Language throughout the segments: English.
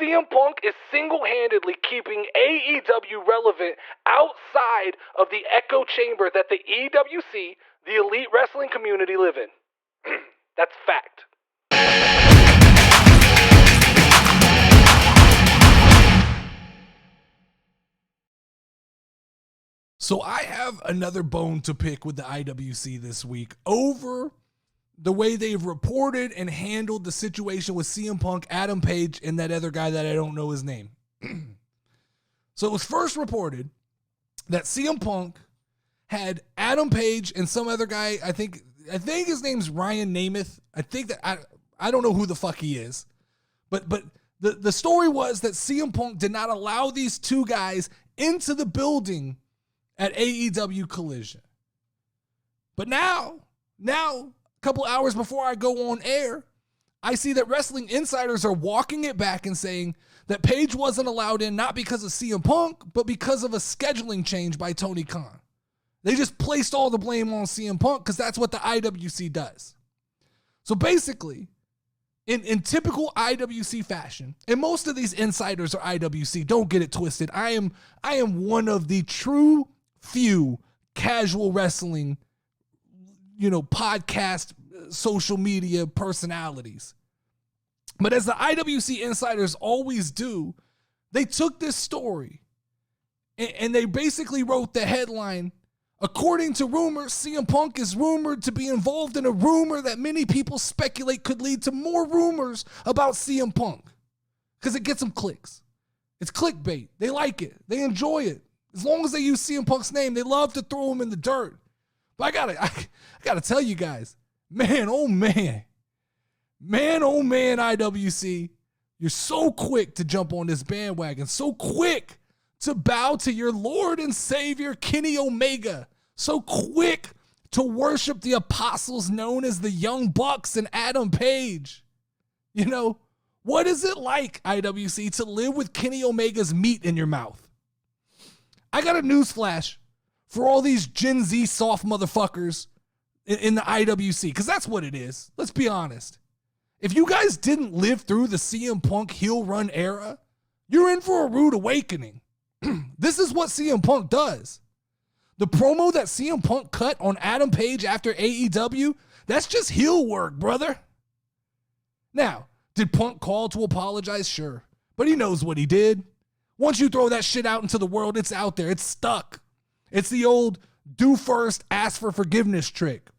CM Punk is single-handedly keeping AEW relevant outside of the echo chamber that the EWC, the elite wrestling community, live in. That's fact. So I have another bone to pick with the IWC this week over the way they've reported and handled the situation with CM Punk, Adam Page, and that other guy that I don't know his name. So it was first reported that CM Punk had Adam Page and some other guy, I think his name's Ryan Namath. I don't know who the fuck he is. But the story was that CM Punk did not allow these two guys into the building at AEW Collision. But now, a couple hours before I go on air, I see that Wrestling Insiders are walking it back and saying that Page wasn't allowed in not because of CM Punk, but because of a scheduling change by Tony Khan. They just placed all the blame on CM Punk because that's what the IWC does. So basically, in typical IWC fashion, and most of these insiders are IWC, don't get it twisted. I am one of the true few casual wrestling, podcast, social media personalities. But as the IWC insiders always do, they took this story and they basically wrote the headline, according to rumors, CM Punk is rumored to be involved in a rumor that many people speculate could lead to more rumors about CM Punk. Because it gets them clicks. It's clickbait. They like it. They enjoy it. As long as they use CM Punk's name, they love to throw him in the dirt. But I gotta tell you guys, man, oh man, IWC, you're so quick to jump on this bandwagon, so quick to bow to your Lord and Savior, Kenny Omega, so quick to worship the apostles known as the Young Bucks and Adam Page. What is it like, IWC, to live with Kenny Omega's meat in your mouth? I got a newsflash for all these Gen Z soft motherfuckers in the IWC, because that's what it is. Let's be honest. If you guys didn't live through the CM Punk heel run era, you're in for a rude awakening. This is what CM Punk does. The promo that CM Punk cut on Adam Page after AEW, that's just heel work, brother. Now, did Punk call to apologize? Sure. But he knows what he did. Once you throw that shit out into the world, it's out there. It's stuck. It's the old do first, ask for forgiveness trick.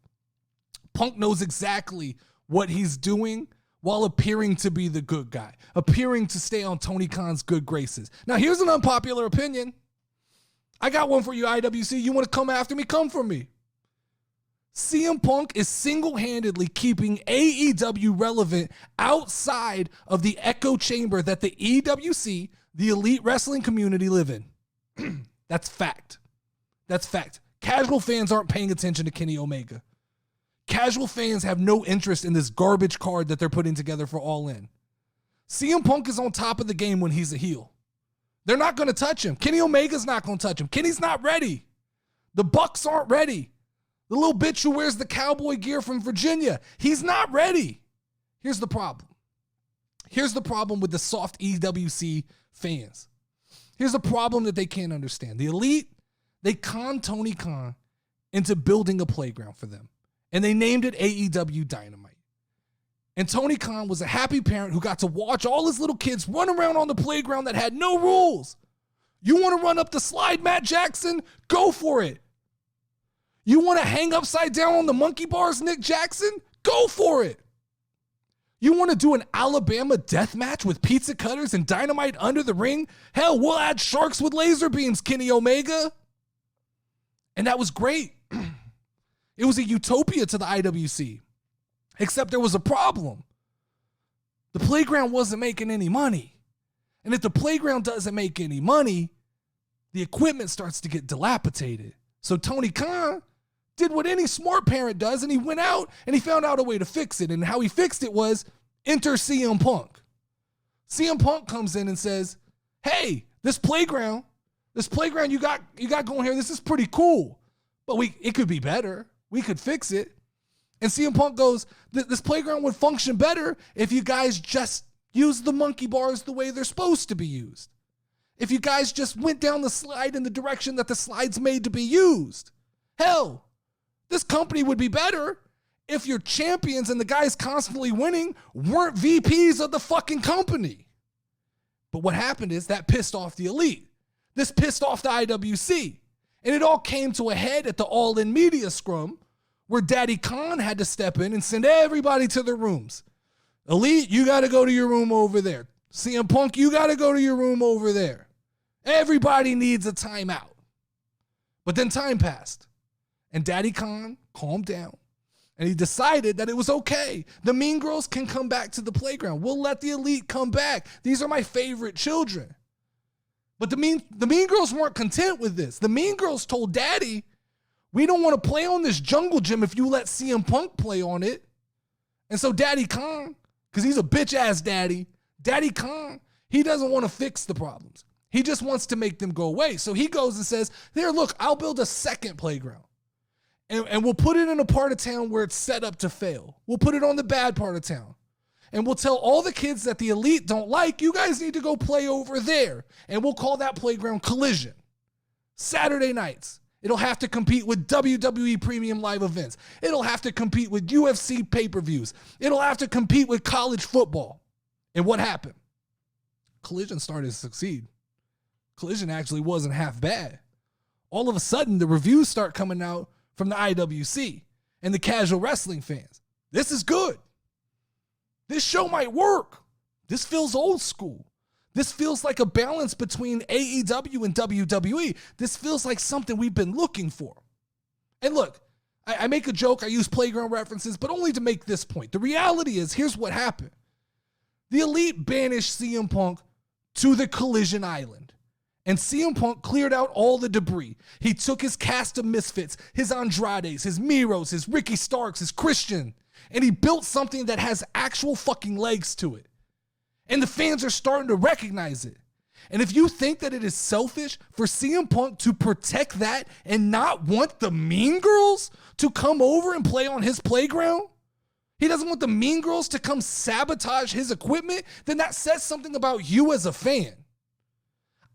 Punk knows exactly what he's doing while appearing to be the good guy, appearing to stay on Tony Khan's good graces. Now, here's an unpopular opinion. I got one for you, IWC. You want to come after me? Come for me. CM Punk is single-handedly keeping AEW relevant outside of the echo chamber that the EWC, the elite wrestling community, live in. That's fact. That's fact. Casual fans aren't paying attention to Kenny Omega. Casual fans have no interest in this garbage card that they're putting together for All In. CM Punk is on top of the game when he's a heel. They're not going to touch him. Kenny Omega's not going to touch him. Kenny's not ready. The Bucks aren't ready. The little bitch who wears the cowboy gear from Virginia, he's not ready. Here's the problem. Here's the problem with the soft EWC fans. Here's the problem that they can't understand. The elite, they conned Tony Khan into building a playground for them. And they named it AEW Dynamite. And Tony Khan was a happy parent who got to watch all his little kids run around on the playground that had no rules. You want to run up the slide, Matt Jackson? Go for it. You want to hang upside down on the monkey bars, Nick Jackson? Go for it. You want to do an Alabama death match with pizza cutters and dynamite under the ring? Hell, we'll add sharks with laser beams, Kenny Omega. And that was great. It was a utopia to the IWC. Except there was a problem. The playground wasn't making any money. And if the playground doesn't make any money, the equipment starts to get dilapidated. So Tony Khan did what any smart parent does, and he went out and he found out a way to fix it. And how he fixed it was enter CM Punk. CM Punk comes in and says, hey, this playground you got going here, this is pretty cool. But it could be better. We could fix it. And CM Punk goes, this playground would function better if you guys just use the monkey bars the way they're supposed to be used. If you guys just went down the slide in the direction that the slide's made to be used. Hell, this company would be better if your champions and the guys constantly winning weren't VPs of the fucking company. But what happened is that pissed off the Elite. This pissed off the IWC. And it all came to a head at the All In Media Scrum, where Daddy Khan had to step in and send everybody to their rooms. Elite, you got to go to your room over there. CM Punk, you got to go to your room over there. Everybody needs a timeout. But then time passed, and Daddy Khan calmed down, and he decided that it was okay. The Mean Girls can come back to the playground. We'll let the Elite come back. These are my favorite children. But the mean Girls weren't content with this. The Mean Girls told Daddy, we don't want to play on this jungle gym if you let CM Punk play on it. And so Daddy Khan, because he's a bitch-ass daddy, Daddy Khan, he doesn't want to fix the problems. He just wants to make them go away. So he goes and says, there, look, I'll build a second playground. And we'll put it in a part of town where it's set up to fail. We'll put it on the bad part of town. And we'll tell all the kids that the Elite don't like, you guys need to go play over there. And we'll call that playground Collision. Saturday nights. It'll have to compete with WWE premium live events. It'll have to compete with UFC pay-per-views. It'll have to compete with college football. And what happened? Collision started to succeed. Collision actually wasn't half bad. All of a sudden, the reviews start coming out from the IWC and the casual wrestling fans. This is good. This show might work. This feels old school. This feels like a balance between AEW and WWE. This feels like something we've been looking for. And look, I make a joke, I use playground references, but only to make this point. The reality is, here's what happened. The Elite banished CM Punk to the Collision Island. And CM Punk cleared out all the debris. He took his cast of misfits, his Andrades, his Miros, his Ricky Starks, his Christian, and he built something that has actual fucking legs to it. And the fans are starting to recognize it. And if you think that it is selfish for CM Punk to protect that and not want the Mean Girls to come over and play on his playground, he doesn't want the Mean Girls to come sabotage his equipment, then that says something about you as a fan.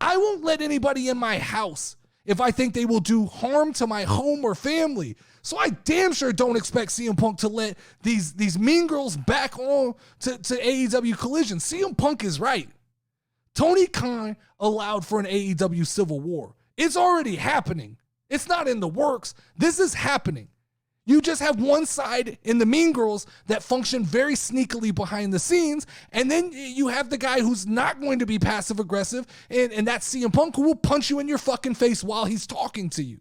I won't let anybody in my house if I think they will do harm to my home or family. So I damn sure don't expect CM Punk to let these Mean Girls back on to AEW Collision. CM Punk is right. Tony Khan allowed for an AEW Civil War. It's already happening. It's not in the works. This is happening. You just have one side in the Mean Girls that function very sneakily behind the scenes, and then you have the guy who's not going to be passive aggressive, and that's CM Punk, who will punch you in your fucking face while he's talking to you.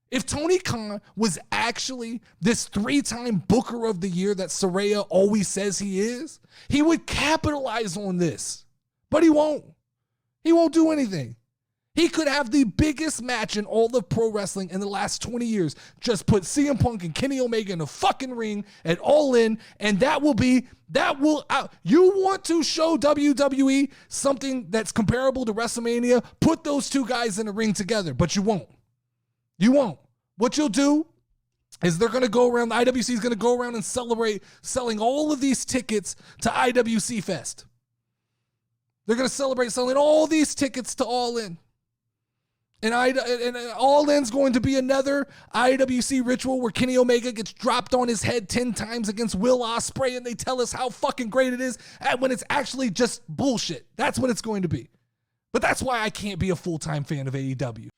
If Tony Khan was actually this 3-time Booker of the Year that Saraya always says he is, he would capitalize on this. But he won't. He won't do anything. He could have the biggest match in all of pro wrestling in the last 20 years. Just put CM Punk and Kenny Omega in a fucking ring at All In, and you want to show WWE something that's comparable to WrestleMania, put those two guys in a ring together, but you won't. You won't. What you'll do is they're going to go around, the IWC is going to go around and celebrate selling all of these tickets to IWC Fest. They're going to celebrate selling all these tickets to All In. And All In's going to be another IWC ritual where Kenny Omega gets dropped on his head 10 times against Will Ospreay, and they tell us how fucking great it is when it's actually just bullshit. That's what it's going to be. But that's why I can't be a full-time fan of AEW.